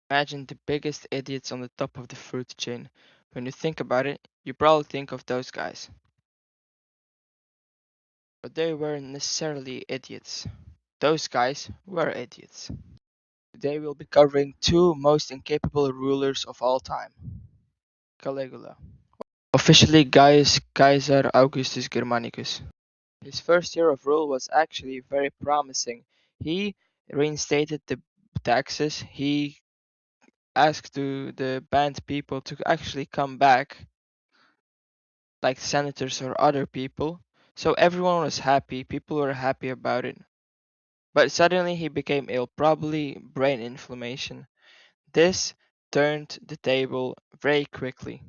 Imagine the biggest idiots on the top of the food chain. When you think about it, you probably think of those guys. But they weren't necessarily idiots. Those guys were idiots. Today we'll be covering two most incapable rulers of all time. Caligula. Officially Gaius Caesar Augustus Germanicus. His first year of rule was actually very promising. He reinstated the taxes. He asked the banned people to actually come back, like senators or other people. So everyone was happy. People were happy about it. But suddenly he became ill, probably brain inflammation. This turned the table very quickly.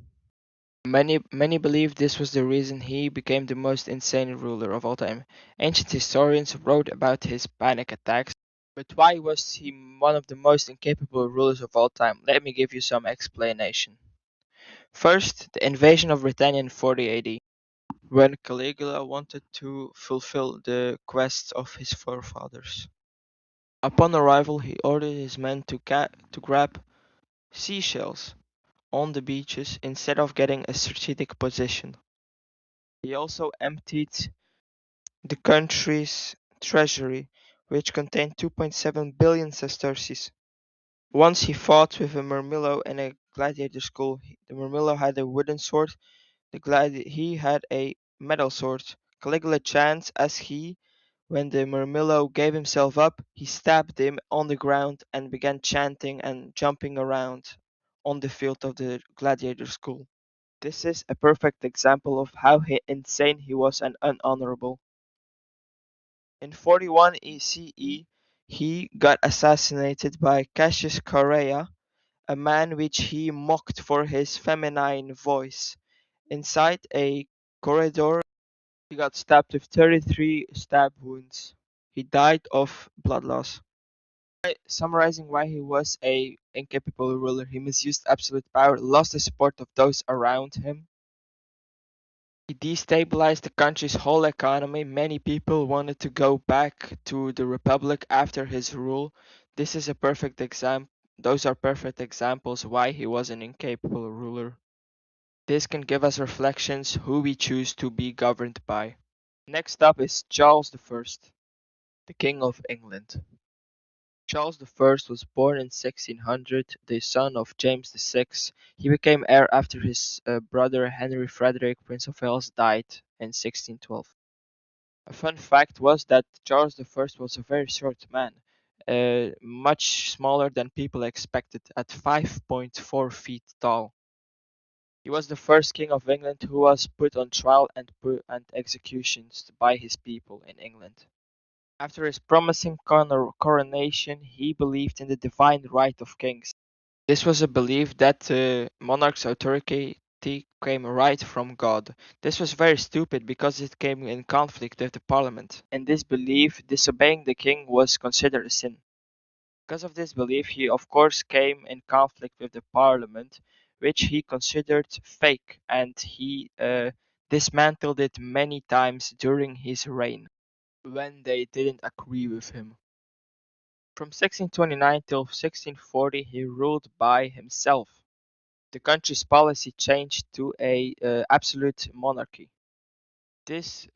Many believe this was the reason he became the most insane ruler of all time. Ancient historians wrote about his panic attacks, but why was he one of the most incapable rulers of all time? Let me give you some explanation. First, the invasion of Britannia in 40 AD, when Caligula wanted to fulfill the quests of his forefathers. Upon arrival, he ordered his men to grab seashells on the beaches instead of getting a strategic position. He also emptied the country's treasury, which contained 2.7 billion sesterces. Once he fought with a Murmillo in a gladiator school. The Murmillo had a wooden sword, he had a metal sword. Caligula chants as when the Murmillo gave himself up, he stabbed him on the ground and began chanting and jumping around on the field of the gladiator school. This is a perfect example of how insane he was and unhonorable. In 41 CE, he got assassinated by Cassius Correa, a man which he mocked for his feminine voice. Inside a corridor, he got stabbed with 33 stab wounds. He died of blood loss. Summarizing why he was a incapable ruler, he misused absolute power, lost the support of those around him. He destabilized the country's whole economy. Many people wanted to go back to the republic after his rule. This is a perfect example. Those are perfect examples why he was an incapable ruler. This can give us reflections who we choose to be governed by. Next up is Charles I, the King of England. Charles I was born in 1600, the son of James VI. He became heir after his brother Henry Frederick, Prince of Wales, died in 1612. A fun fact was that Charles I was a very short man, much smaller than people expected, at 5.4 feet tall. He was the first king of England who was put on trial and executions by his people in England. After his promising coronation, he believed in the divine right of kings. This was a belief that the monarch's authority came right from God. This was very stupid because it came in conflict with the parliament. In this belief, disobeying the king was considered a sin. Because of this belief, he of course came in conflict with the parliament, which he considered fake, and he dismantled it many times during his reign when they didn't agree with him. From 1629 till 1640, he ruled by himself. The country's policy changed to a absolute monarchy. This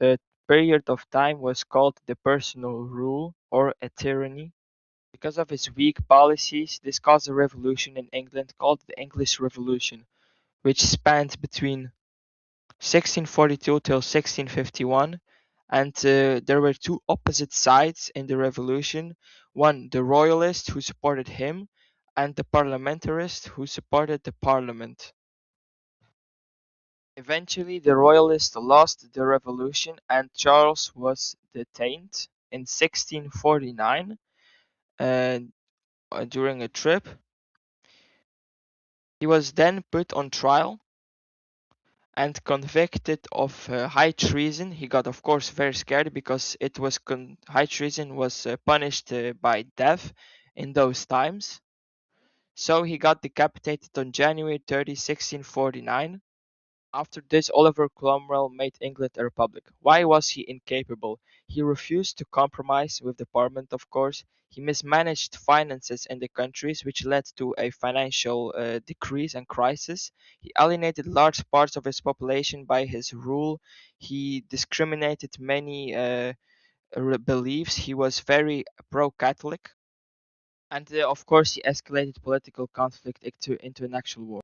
period of time was called the personal rule or a tyranny. Because of his weak policies, this caused a revolution in England called the English Revolution, which spanned between 1642 till 1651, and there were two opposite sides in the revolution. One, the royalists who supported him, and the parliamentarists who supported the parliament. Eventually, the royalists lost the revolution and Charles was detained in 1649 uh, during a trip. He was then put on trial and convicted of high treason. He got, of course, very scared because high treason was punished by death in those times. So he got decapitated on January 30, 1649. After this, Oliver Cromwell made England a republic. Why was he incapable? He refused to compromise with the Parliament, of course. He mismanaged finances in the countries, which led to a financial decrease and crisis. He alienated large parts of his population by his rule. He discriminated many beliefs. He was very pro-Catholic. And of course, he escalated political conflict into an actual war.